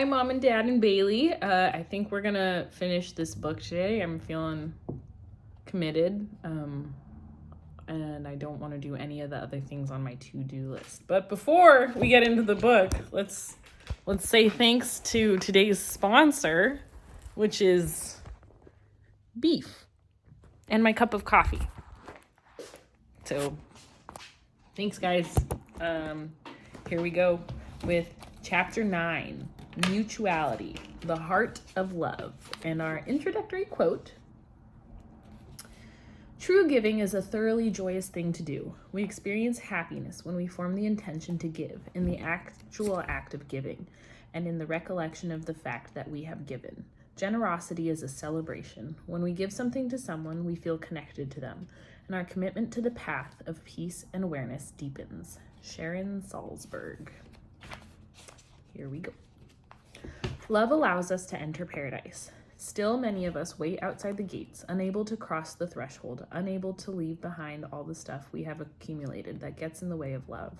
Mom and Dad and Bailey. I think we're gonna finish this book today. I'm feeling committed, and I don't want to do any of the other things on my to-do list. But before we get into the book, let's say thanks to today's sponsor, which is beef and my cup of coffee. So, thanks, guys. Here we go with Chapter 9, Mutuality, the Heart of Love. And our introductory quote: true giving is a thoroughly joyous thing to do. We experience happiness when we form the intention to give, in the actual act of giving, and in the recollection of the fact that we have given. Generosity is a celebration. When we give something to someone, we feel connected to them, and our commitment to the path of peace and awareness deepens. Sharon Salzberg. Here we go. Love allows us to enter paradise. Still, many of us wait outside the gates, unable to cross the threshold, unable to leave behind all the stuff we have accumulated that gets in the way of love.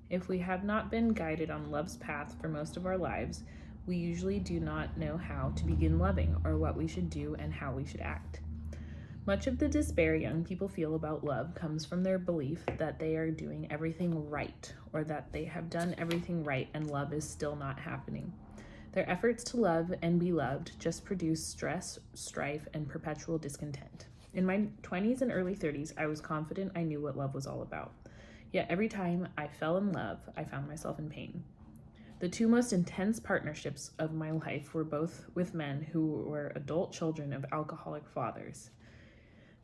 If we have not been guided on love's path for most of our lives, we usually do not know how to begin loving or what we should do and how we should act. Much of the despair young people feel about love comes from their belief that they are doing everything right, or that they have done everything right and love is still not happening. Their efforts to love and be loved just produce stress, strife, and perpetual discontent. In my 20s and early 30s, I was confident I knew what love was all about. Yet every time I fell in love, I found myself in pain. The two most intense partnerships of my life were both with men who were adult children of alcoholic fathers.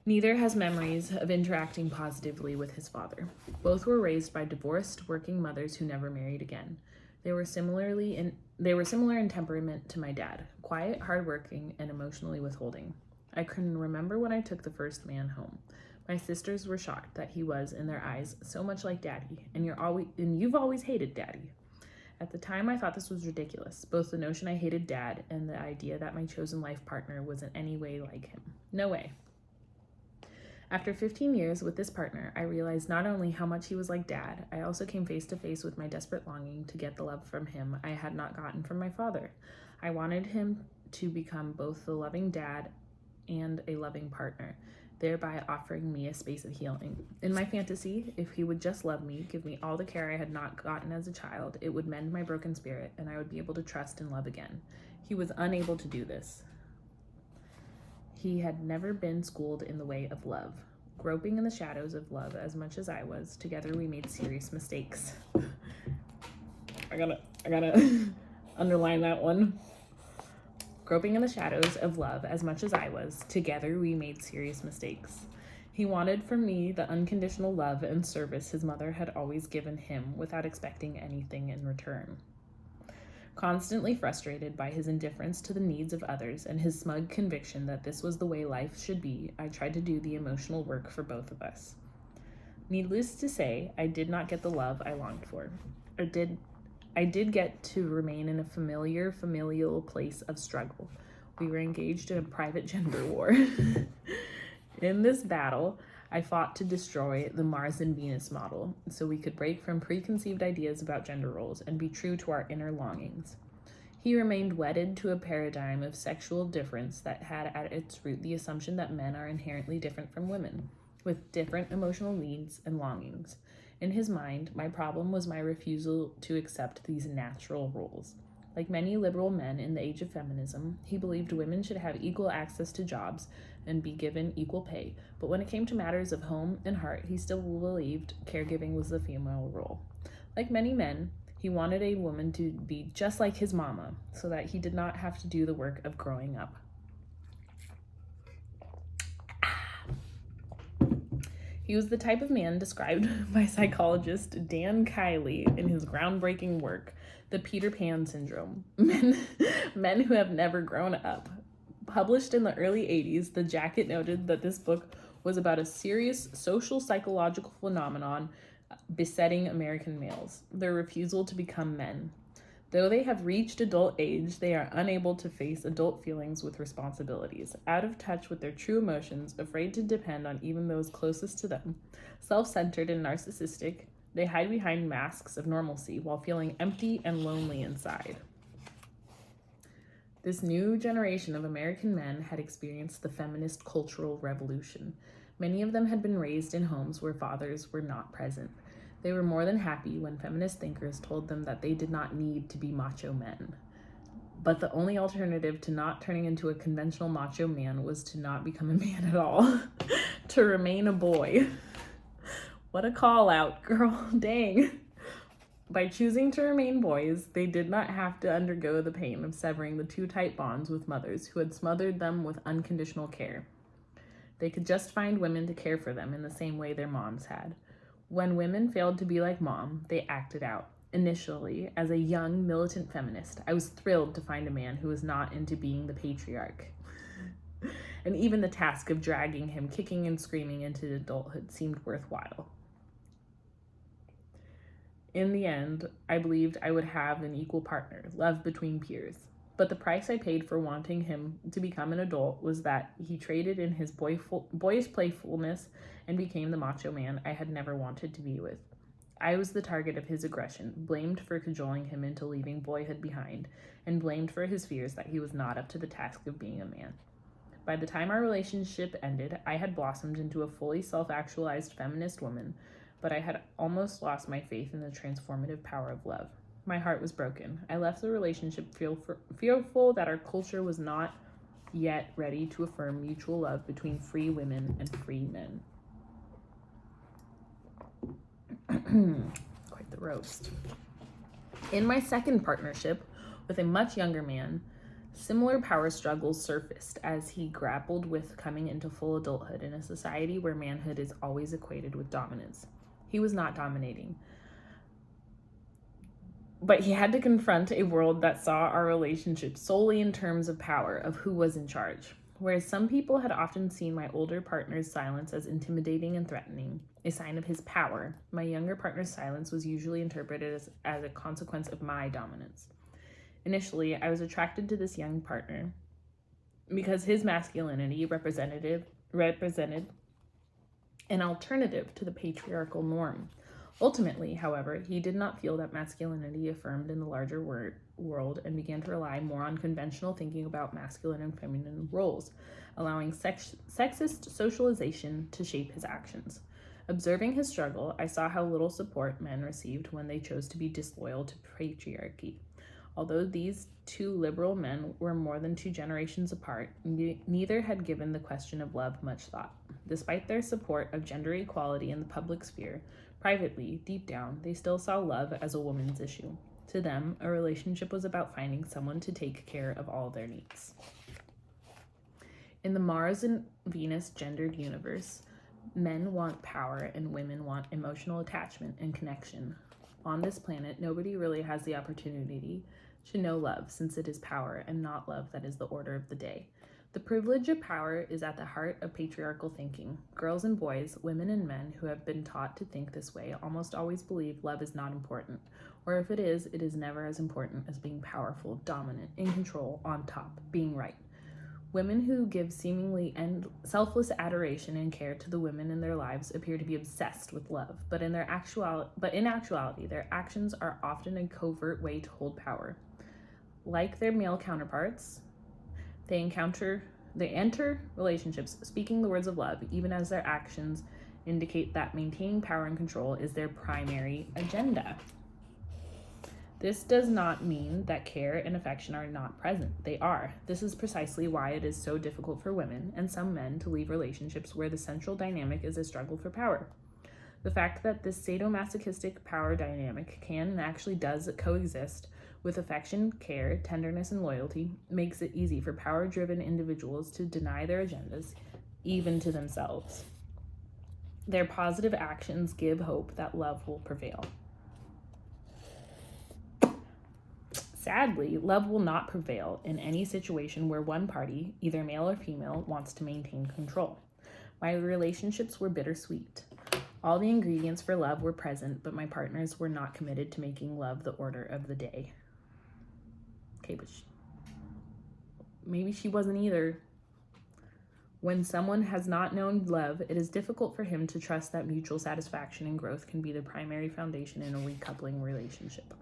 Neither has memories of interacting positively with his father. Both were raised by divorced working mothers who never married again. They were similar in temperament to my dad, quiet, hardworking, and emotionally withholding. I can remember when I took the first man home. My sisters were shocked that he was, in their eyes, so much like Daddy, and you've always hated Daddy. At the time, I thought this was ridiculous, both the notion I hated Dad and the idea that my chosen life partner was in any way like him. No way. After 15 years with this partner, I realized not only how much he was like Dad, I also came face to face with my desperate longing to get the love from him I had not gotten from my father. I wanted him to become both the loving dad and a loving partner, thereby offering me a space of healing. In my fantasy, if he would just love me, give me all the care I had not gotten as a child, it would mend my broken spirit, and I would be able to trust and love again. He was unable to do this. He had never been schooled in the way of love. Groping in the shadows of love as much as I was, together we made serious mistakes. I gotta underline that one. Groping in the shadows of love as much as I was, together we made serious mistakes. He wanted from me the unconditional love and service his mother had always given him without expecting anything in return. Constantly frustrated by his indifference to the needs of others and his smug conviction that this was the way life should be, I tried to do the emotional work for both of us. Needless to say, I did not get the love I longed for. I did get to remain in a familial place of struggle. We were engaged in a private gender war. In this battle, I fought to destroy the Mars and Venus model so we could break from preconceived ideas about gender roles and be true to our inner longings. He remained wedded to a paradigm of sexual difference that had at its root the assumption that men are inherently different from women, with different emotional needs and longings. In his mind, my problem was my refusal to accept these natural roles. Like many liberal men in the age of feminism, he believed women should have equal access to jobs and be given equal pay, but when it came to matters of home and heart, he still believed caregiving was the female role. Like many men, he wanted a woman to be just like his mama, so that he did not have to do the work of growing up. He was the type of man described by psychologist Dan Kiley in his groundbreaking work, The Peter Pan Syndrome, Men Who Have Never Grown Up. Published in the early 80s, The Jacket noted that this book was about a serious social psychological phenomenon besetting American males, their refusal to become men. Though they have reached adult age, they are unable to face adult feelings with responsibilities, out of touch with their true emotions, afraid to depend on even those closest to them. Self-centered and narcissistic, they hide behind masks of normalcy while feeling empty and lonely inside. This new generation of American men had experienced the feminist cultural revolution. Many of them had been raised in homes where fathers were not present. They were more than happy when feminist thinkers told them that they did not need to be macho men. But the only alternative to not turning into a conventional macho man was to not become a man at all, to remain a boy. What a call out, girl, dang. By choosing to remain boys, they did not have to undergo the pain of severing the too tight bonds with mothers who had smothered them with unconditional care. They could just find women to care for them in the same way their moms had. When women failed to be like mom, they acted out. Initially, as a young militant feminist, I was thrilled to find a man who was not into being the patriarch. And even the task of dragging him kicking and screaming into adulthood seemed worthwhile. In the end, I believed I would have an equal partner, love between peers. But the price I paid for wanting him to become an adult was that he traded in his boyish playfulness and became the macho man I had never wanted to be with. I was the target of his aggression, blamed for cajoling him into leaving boyhood behind, and blamed for his fears that he was not up to the task of being a man. By the time our relationship ended, I had blossomed into a fully self-actualized feminist woman, but I had almost lost my faith in the transformative power of love. My heart was broken. I left the relationship fearful that our culture was not yet ready to affirm mutual love between free women and free men. Quite the roast. In my second partnership with a much younger man, similar power struggles surfaced as he grappled with coming into full adulthood in a society where manhood is always equated with dominance. He was not dominating, but he had to confront a world that saw our relationship solely in terms of power, of who was in charge. Whereas some people had often seen my older partner's silence as intimidating and threatening, a sign of his power, my younger partner's silence was usually interpreted as a consequence of my dominance. Initially, I was attracted to this young partner because his masculinity represented an alternative to the patriarchal norm. Ultimately, however, he did not feel that masculinity affirmed in the larger world and began to rely more on conventional thinking about masculine and feminine roles, allowing sexist socialization to shape his actions. Observing his struggle, I saw how little support men received when they chose to be disloyal to patriarchy. Although these two liberal men were more than 2 generations apart, neither had given the question of love much thought. Despite their support of gender equality in the public sphere, privately, deep down, they still saw love as a woman's issue. To them, a relationship was about finding someone to take care of all their needs. In the Mars and Venus gendered universe, men want power and women want emotional attachment and connection. On this planet, nobody really has the opportunity to know love, since it is power and not love that is the order of the day. The privilege of power is at the heart of patriarchal thinking. Girls and boys, women and men who have been taught to think this way almost always believe love is not important, or if it is never as important as being powerful, dominant, in control, on top, being right. Women who give seemingly selfless adoration and care to the women in their lives appear to be obsessed with love, but in actuality, their actions are often a covert way to hold power. Like their male counterparts, they enter relationships speaking the words of love, even as their actions indicate that maintaining power and control is their primary agenda. This does not mean that care and affection are not present. They are. This is precisely why it is so difficult for women and some men to leave relationships where the central dynamic is a struggle for power. The fact that this sadomasochistic power dynamic can and actually does coexist with affection, care, tenderness, and loyalty makes it easy for power-driven individuals to deny their agendas, even to themselves. Their positive actions give hope that love will prevail. Sadly, love will not prevail in any situation where one party, either male or female, wants to maintain control. My relationships were bittersweet. All the ingredients for love were present, but my partners were not committed to making love the order of the day. Okay, but maybe she wasn't either. When someone has not known love, it is difficult for him to trust that mutual satisfaction and growth can be the primary foundation in a recoupling relationship.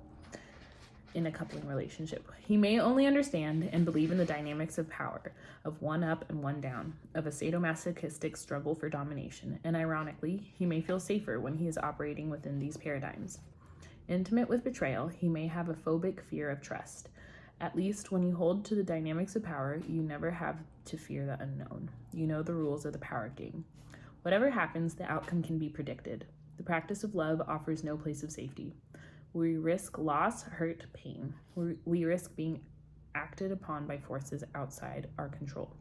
in a coupling relationship. He may only understand and believe in the dynamics of power, of one up and one down, of a sadomasochistic struggle for domination, and ironically, he may feel safer when he is operating within these paradigms. Intimate with betrayal, he may have a phobic fear of trust. At least when you hold to the dynamics of power, you never have to fear the unknown. You know the rules of the power game. Whatever happens, the outcome can be predicted. The practice of love offers no place of safety. We risk loss, hurt, pain. We risk being acted upon by forces outside our control.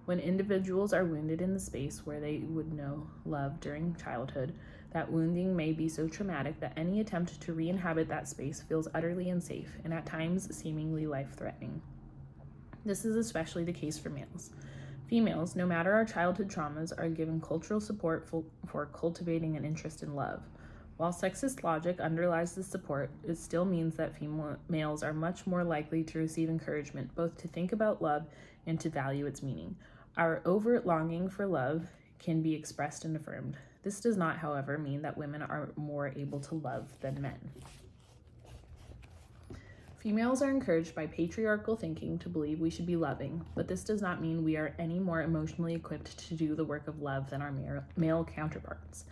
When individuals are wounded in the space where they would know love during childhood, that wounding may be so traumatic that any attempt to re-inhabit that space feels utterly unsafe and at times seemingly life-threatening. This is especially the case for males. Females, no matter our childhood traumas, are given cultural support for cultivating an interest in love. While sexist logic underlies this support, it still means that males are much more likely to receive encouragement both to think about love and to value its meaning. Our overt longing for love can be expressed and affirmed. This does not, however, mean that women are more able to love than men. Females are encouraged by patriarchal thinking to believe we should be loving, but this does not mean we are any more emotionally equipped to do the work of love than our male counterparts.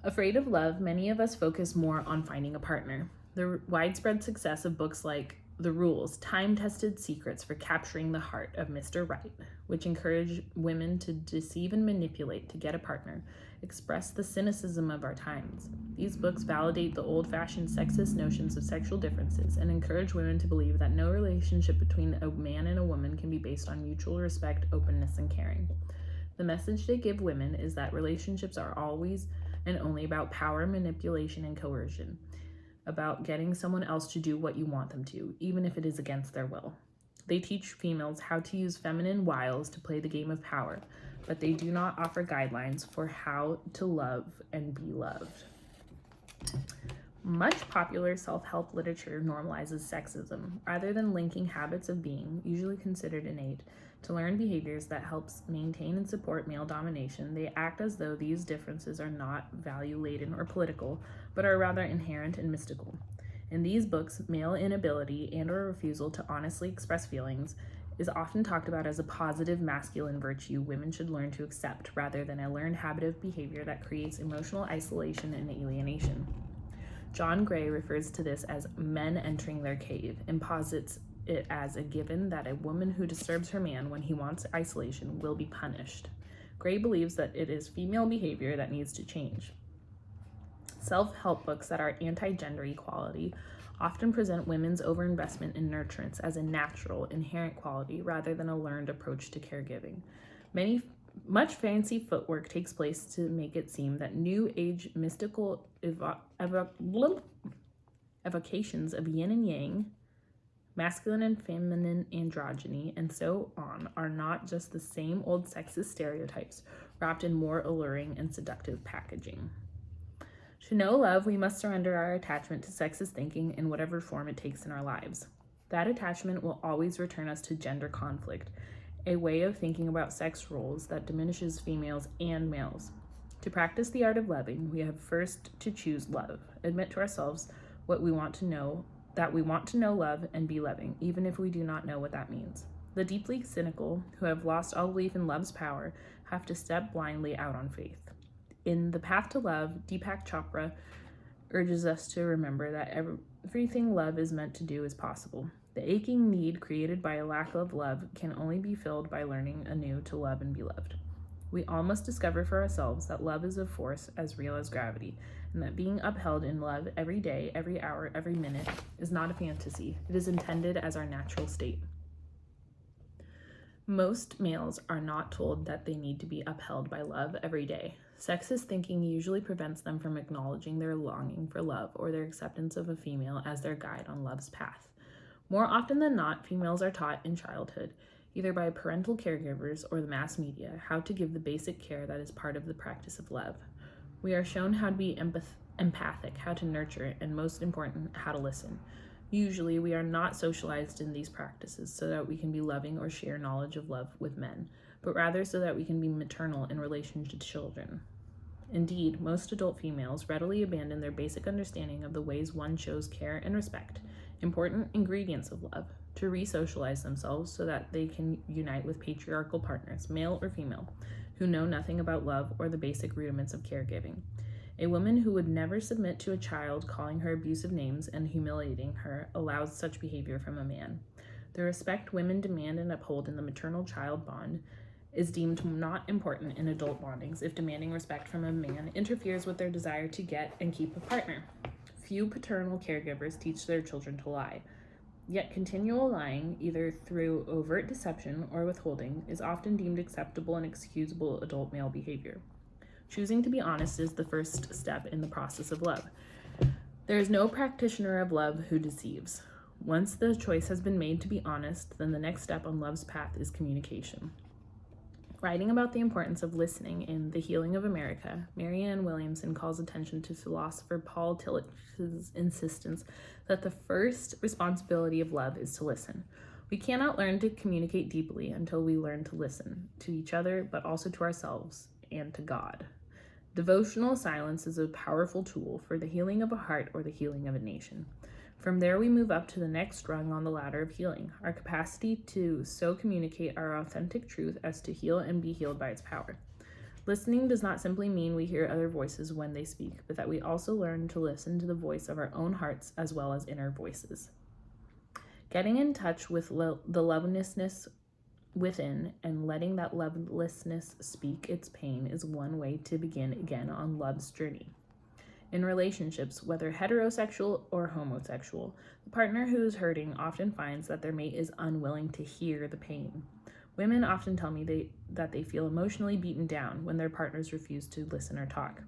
Afraid of love, many of us focus more on finding a partner. The widespread success of books like The Rules, time-tested secrets for capturing the heart of Mr. Right, which encourage women to deceive and manipulate to get a partner, express the cynicism of our times. These books validate the old-fashioned sexist notions of sexual differences and encourage women to believe that no relationship between a man and a woman can be based on mutual respect, openness, and caring. The message they give women is that relationships are always and only about power, manipulation, and coercion, about getting someone else to do what you want them to, even if it is against their will. They teach females how to use feminine wiles to play the game of power, but they do not offer guidelines for how to love and be loved. Much popular self-help literature normalizes sexism, rather than linking habits of being, usually considered innate, to learn behaviors that helps maintain and support male domination. They act as though these differences are not value-laden or political, but are rather inherent and mystical. In these books, male inability and or refusal to honestly express feelings is often talked about as a positive masculine virtue women should learn to accept, rather than a learned habit of behavior that creates emotional isolation and alienation. John Gray refers to this as men entering their cave and posits it as a given that a woman who disturbs her man when he wants isolation will be punished. Gray believes that it is female behavior that needs to change. Self-help books that are anti-gender equality often present women's overinvestment in nurturance as a natural, inherent quality rather than a learned approach to caregiving. Much fancy footwork takes place to make it seem that new age mystical evocations of yin and yang, masculine and feminine androgyny, and so on, are not just the same old sexist stereotypes wrapped in more alluring and seductive packaging. To know love, we must surrender our attachment to sexist thinking in whatever form it takes in our lives. That attachment will always return us to gender conflict, a way of thinking about sex roles that diminishes females and males. To practice the art of loving, we have first to choose love, admit to ourselves what we want to know, that we want to know love and be loving, even if we do not know what that means. The deeply cynical, who have lost all belief in love's power, have to step blindly out on faith. In The Path to Love, Deepak Chopra urges us to remember that everything love is meant to do is possible. The aching need created by a lack of love can only be filled by learning anew to love and be loved. We all must discover for ourselves that love is a force as real as gravity, and that being upheld in love every day, every hour, every minute is not a fantasy. It is intended as our natural state. Most males are not told that they need to be upheld by love every day. Sexist thinking usually prevents them from acknowledging their longing for love or their acceptance of a female as their guide on love's path. More often than not, females are taught in childhood, either by parental caregivers or the mass media, how to give the basic care that is part of the practice of love. We are shown how to be empathic, how to nurture, and most important, how to listen. Usually, we are not socialized in these practices so that we can be loving or share knowledge of love with men, but rather so that we can be maternal in relation to children. Indeed, most adult females readily abandon their basic understanding of the ways one shows care and respect important ingredients of love, to re-socialize themselves so that they can unite with patriarchal partners, male or female, who know nothing about love or the basic rudiments of caregiving. A woman who would never submit to a child calling her abusive names and humiliating her allows such behavior from a man. The respect women demand and uphold in the maternal-child bond is deemed not important in adult bondings if demanding respect from a man interferes with their desire to get and keep a partner. Few paternal caregivers teach their children to lie. Yet continual lying, either through overt deception or withholding, is often deemed acceptable and excusable adult male behavior. Choosing to be honest is the first step in the process of love. There is no practitioner of love who deceives. Once the choice has been made to be honest, then the next step on love's path is communication. Writing about the importance of listening in The Healing of America, Marianne Williamson calls attention to philosopher Paul Tillich's insistence that the first responsibility of love is to listen. We cannot learn to communicate deeply until we learn to listen to each other, but also to ourselves and to God. Devotional silence is a powerful tool for the healing of a heart or the healing of a nation. From there, we move up to the next rung on the ladder of healing, our capacity to so communicate our authentic truth as to heal and be healed by its power. Listening does not simply mean we hear other voices when they speak, but that we also learn to listen to the voice of our own hearts as well as inner voices. Getting in touch with the lovelessness within and letting that lovelessness speak its pain is one way to begin again on love's journey. In relationships, whether heterosexual or homosexual, the partner who is hurting often finds that their mate is unwilling to hear the pain. Women often tell me that they feel emotionally beaten down when their partners refuse to listen or talk.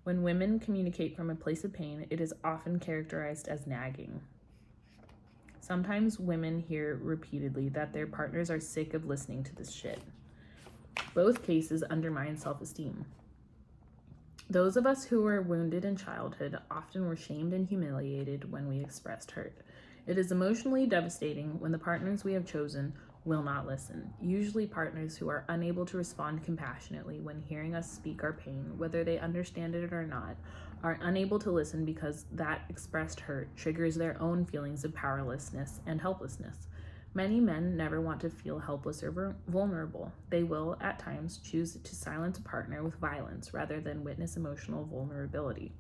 When women communicate from a place of pain, it is often characterized as nagging. Sometimes women hear repeatedly that their partners are sick of listening to this shit. Both cases undermine self-esteem. Those of us who were wounded in childhood often were shamed and humiliated when we expressed hurt. It is emotionally devastating when the partners we have chosen will not listen, usually partners who are unable to respond compassionately when hearing us speak our pain, whether they understand it or not, are unable to listen because that expressed hurt triggers their own feelings of powerlessness and helplessness. Many men never want to feel helpless or vulnerable. They will, at times, choose to silence a partner with violence rather than witness emotional vulnerability.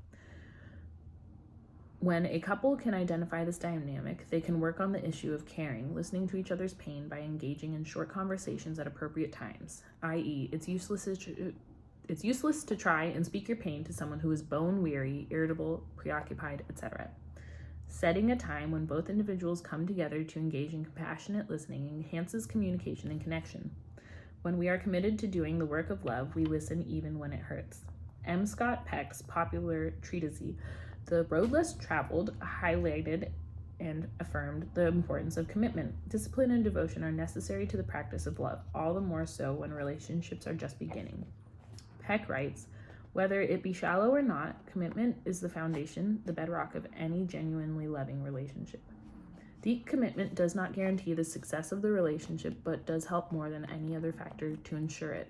When a couple can identify this dynamic, they can work on the issue of caring, listening to each other's pain by engaging in short conversations at appropriate times, i.e., it's useless to try and speak your pain to someone who is bone-weary, irritable, preoccupied, etc. Setting a time when both individuals come together to engage in compassionate listening enhances communication and connection. When we are committed to doing the work of love, we listen even when it hurts. M. Scott Peck's popular treatise, The Road Less Traveled, highlighted and affirmed the importance of commitment. Discipline and devotion are necessary to the practice of love, all the more so when relationships are just beginning. Peck writes, whether it be shallow or not, commitment is the foundation, the bedrock of any genuinely loving relationship. Deep commitment does not guarantee the success of the relationship, but does help more than any other factor to ensure it.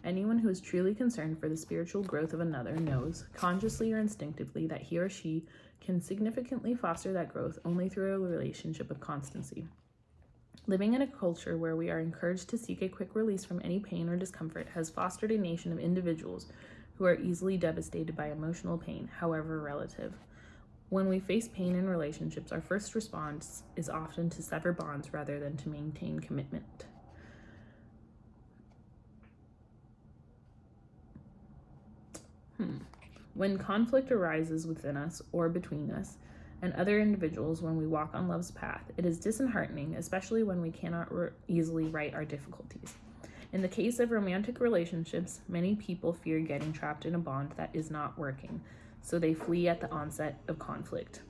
Anyone who is truly concerned for the spiritual growth of another knows, consciously or instinctively, that he or she can significantly foster that growth only through a relationship of constancy. Living in a culture where we are encouraged to seek a quick release from any pain or discomfort has fostered a nation of individuals who are easily devastated by emotional pain, however relative. When we face pain in relationships, our first response is often to sever bonds rather than to maintain commitment. When conflict arises within us or between us and other individuals when we walk on love's path, it is disheartening, especially when we cannot easily right our difficulties. In the case of romantic relationships, many people fear getting trapped in a bond that is not working, so they flee at the onset of conflict.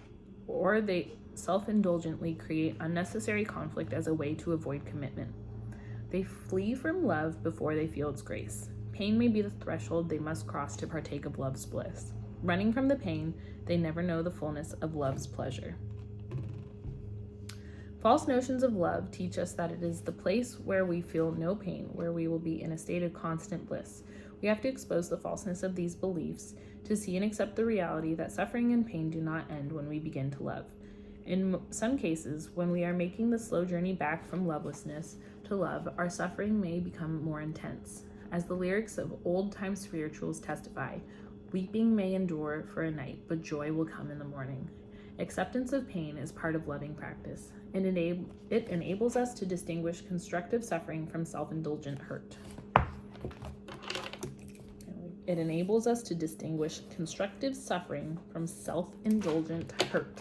Or they self-indulgently create unnecessary conflict as a way to avoid commitment. They flee from love before they feel its grace. Pain may be the threshold they must cross to partake of love's bliss. Running from the pain, they never know the fullness of love's pleasure. False notions of love teach us that it is the place where we feel no pain, where we will be in a state of constant bliss. We have to expose the falseness of these beliefs to see and accept the reality that suffering and pain do not end when we begin to love. In some cases, when we are making the slow journey back from lovelessness to love, our suffering may become more intense. As the lyrics of old-time spirituals testify, weeping may endure for a night, but joy will come in the morning. Acceptance of pain is part of loving practice, and it enables us to distinguish constructive suffering from self-indulgent hurt. It enables us to distinguish constructive suffering from self-indulgent hurt.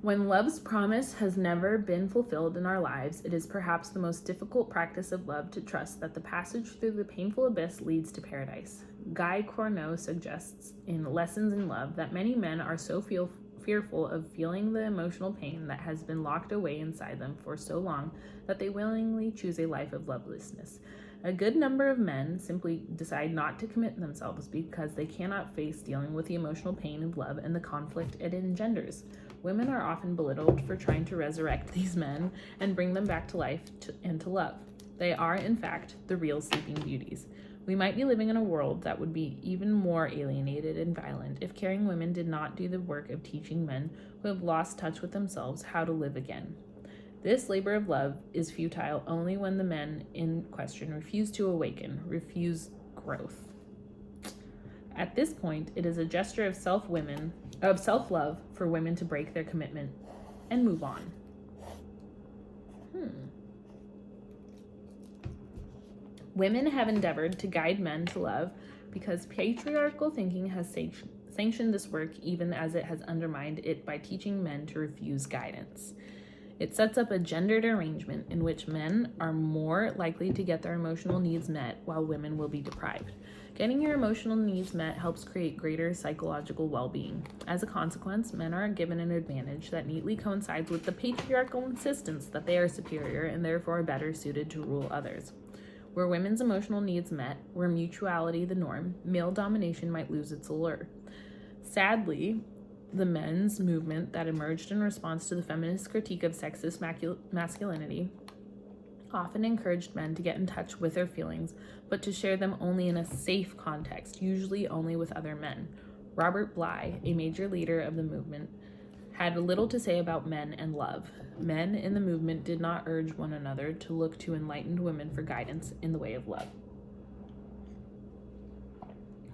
When love's promise has never been fulfilled in our lives, it is perhaps the most difficult practice of love to trust that the passage through the painful abyss leads to paradise. Guy Corneau suggests in Lessons in Love that many men are so fearful of feeling the emotional pain that has been locked away inside them for so long that they willingly choose a life of lovelessness. A good number of men simply decide not to commit themselves because they cannot face dealing with the emotional pain of love and the conflict it engenders. Women are often belittled for trying to resurrect these men and bring them back to life and to love. They are, in fact, the real Sleeping Beauties. We might be living in a world that would be even more alienated and violent if caring women did not do the work of teaching men who have lost touch with themselves how to live again. This labor of love is futile only when the men in question refuse to awaken, refuse growth. At this point, it is a gesture of self-love for women to break their commitment and move on. Women have endeavored to guide men to love because patriarchal thinking has sanctioned this work even as it has undermined it by teaching men to refuse guidance. It sets up a gendered arrangement in which men are more likely to get their emotional needs met while women will be deprived. Getting your emotional needs met helps create greater psychological well-being. As a consequence, men are given an advantage that neatly coincides with the patriarchal insistence that they are superior and therefore better suited to rule others. Were women's emotional needs met, were mutuality the norm, male domination might lose its allure. Sadly, the men's movement that emerged in response to the feminist critique of sexist masculinity often encouraged men to get in touch with their feelings, but to share them only in a safe context, usually only with other men. Robert Bly, a major leader of the movement, had little to say about men and love. Men in the movement did not urge one another to look to enlightened women for guidance in the way of love.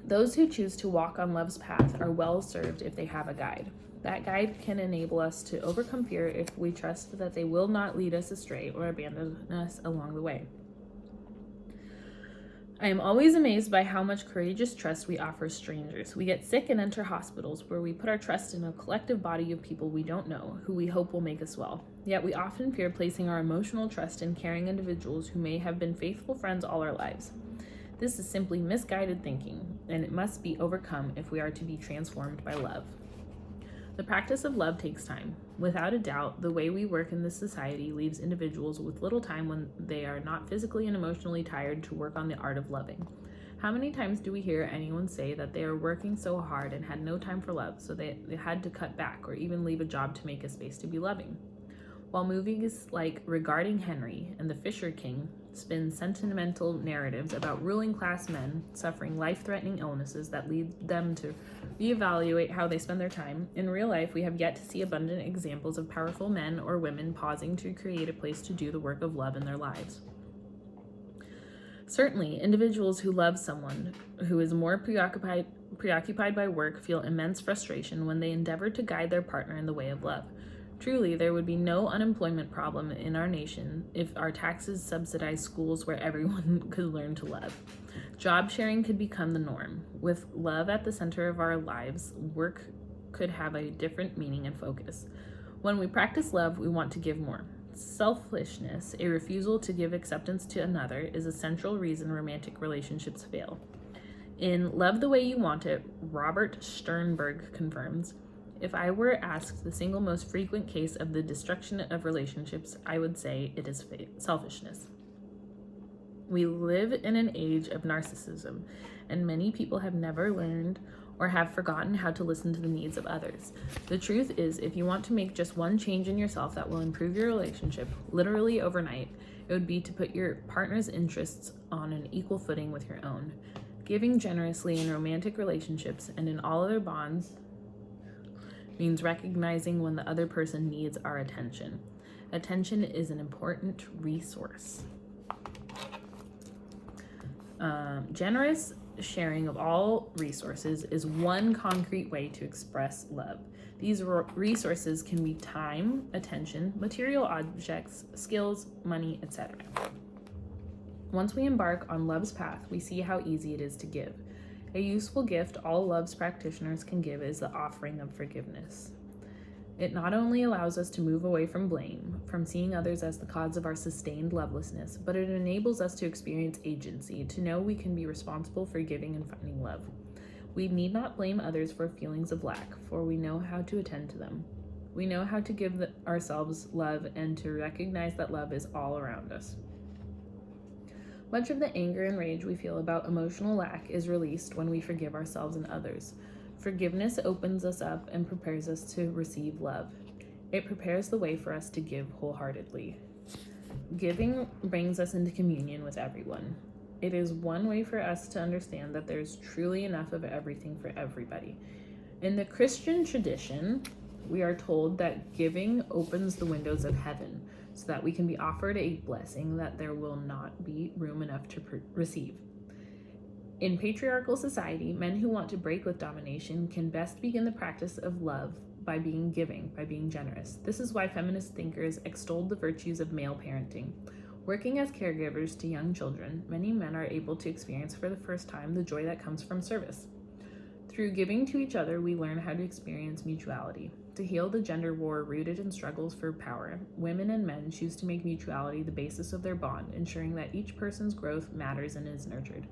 Those who choose to walk on love's path are well served if they have a guide. That guide can enable us to overcome fear if we trust that they will not lead us astray or abandon us along the way. I am always amazed by how much courageous trust we offer strangers. We get sick and enter hospitals where we put our trust in a collective body of people we don't know, who we hope will make us well. Yet we often fear placing our emotional trust in caring individuals who may have been faithful friends all our lives. This is simply misguided thinking, and it must be overcome if we are to be transformed by love. The practice of love takes time. Without a doubt, the way we work in this society leaves individuals with little time when they are not physically and emotionally tired to work on the art of loving. How many times do we hear anyone say that they are working so hard and had no time for love, so they had to cut back or even leave a job to make a space to be loving? While movies like Regarding Henry and The Fisher King spin sentimental narratives about ruling class men suffering life-threatening illnesses that lead them to reevaluate how they spend their time, in real life we have yet to see abundant examples of powerful men or women pausing to create a place to do the work of love in their lives. Certainly, individuals who love someone who is more preoccupied by work feel immense frustration when they endeavor to guide their partner in the way of love. Truly, there would be no unemployment problem in our nation if our taxes subsidized schools where everyone could learn to love. Job sharing could become the norm. With love at the center of our lives, work could have a different meaning and focus. When we practice love, we want to give more. Selfishness, a refusal to give acceptance to another, is a central reason romantic relationships fail. In Love the Way You Want It, Robert Sternberg confirms, "If I were asked the single most frequent case of the destruction of relationships, I would say it is selfishness." We live in an age of narcissism, and many people have never learned or have forgotten how to listen to the needs of others. The truth is, if you want to make just one change in yourself that will improve your relationship, literally overnight, it would be to put your partner's interests on an equal footing with your own. Giving generously in romantic relationships and in all other bonds means recognizing when the other person needs our attention. Attention is an important resource. Generous sharing of all resources is one concrete way to express love. These resources can be time, attention, material objects, skills, money, etc. Once we embark on love's path, we see how easy it is to give. A useful gift all love's practitioners can give is the offering of forgiveness. It not only allows us to move away from blame, from seeing others as the cause of our sustained lovelessness, but it enables us to experience agency, to know we can be responsible for giving and finding love. We need not blame others for feelings of lack, for we know how to attend to them. We know how to give ourselves love and to recognize that love is all around us. Much of the anger and rage we feel about emotional lack is released when we forgive ourselves and others. Forgiveness opens us up and prepares us to receive love. It prepares the way for us to give wholeheartedly. Giving brings us into communion with everyone. It is one way for us to understand that there's truly enough of everything for everybody. In the Christian tradition, we are told that giving opens the windows of heaven so that we can be offered a blessing that there will not be room enough to receive. In patriarchal society, men who want to break with domination can best begin the practice of love by being giving, by being generous. This is why feminist thinkers extolled the virtues of male parenting. Working as caregivers to young children, many men are able to experience for the first time the joy that comes from service. Through giving to each other, we learn how to experience mutuality. To heal the gender war rooted in struggles for power, women and men choose to make mutuality the basis of their bond, ensuring that each person's growth matters and is nurtured.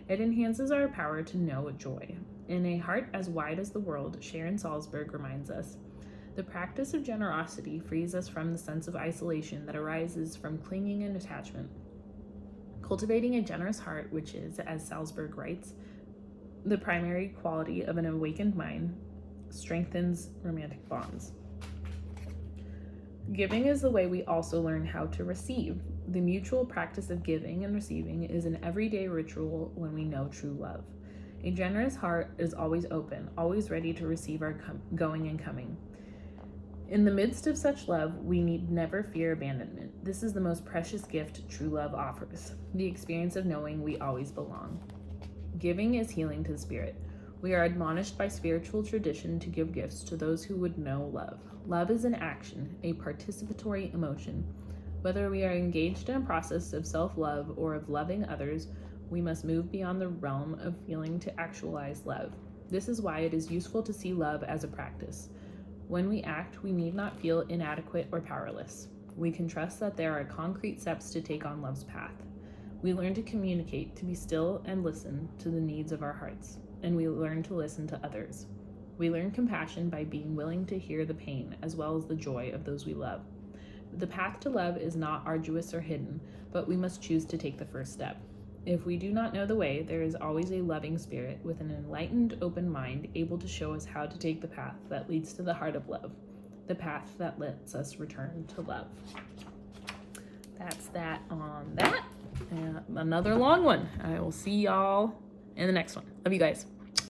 It enhances our power to know joy. In A Heart as Wide as the World, Sharon Salzberg reminds us, the practice of generosity frees us from the sense of isolation that arises from clinging and attachment. Cultivating a generous heart, which is, as Salzberg writes, the primary quality of an awakened mind, strengthens romantic bonds. Giving is the way we also learn how to receive. The mutual practice of giving and receiving is an everyday ritual when we know true love. A generous heart is always open, always ready to receive our going and coming. In the midst of such love, we need never fear abandonment. This is the most precious gift true love offers, the experience of knowing we always belong. Giving is healing to the spirit. We are admonished by spiritual tradition to give gifts to those who would know love. Love is an action, a participatory emotion. Whether we are engaged in a process of self-love or of loving others, we must move beyond the realm of feeling to actualize love. This is why it is useful to see love as a practice. When we act, we need not feel inadequate or powerless. We can trust that there are concrete steps to take on love's path. We learn to communicate, to be still and listen to the needs of our hearts, and we learn to listen to others. We learn compassion by being willing to hear the pain as well as the joy of those we love. The path to love is not arduous or hidden, but we must choose to take the first step. If we do not know the way, there is always a loving spirit with an enlightened, open mind able to show us how to take the path that leads to the heart of love, the path that lets us return to love. That's that on that. Another long one. I will see y'all in the next one. Love you guys.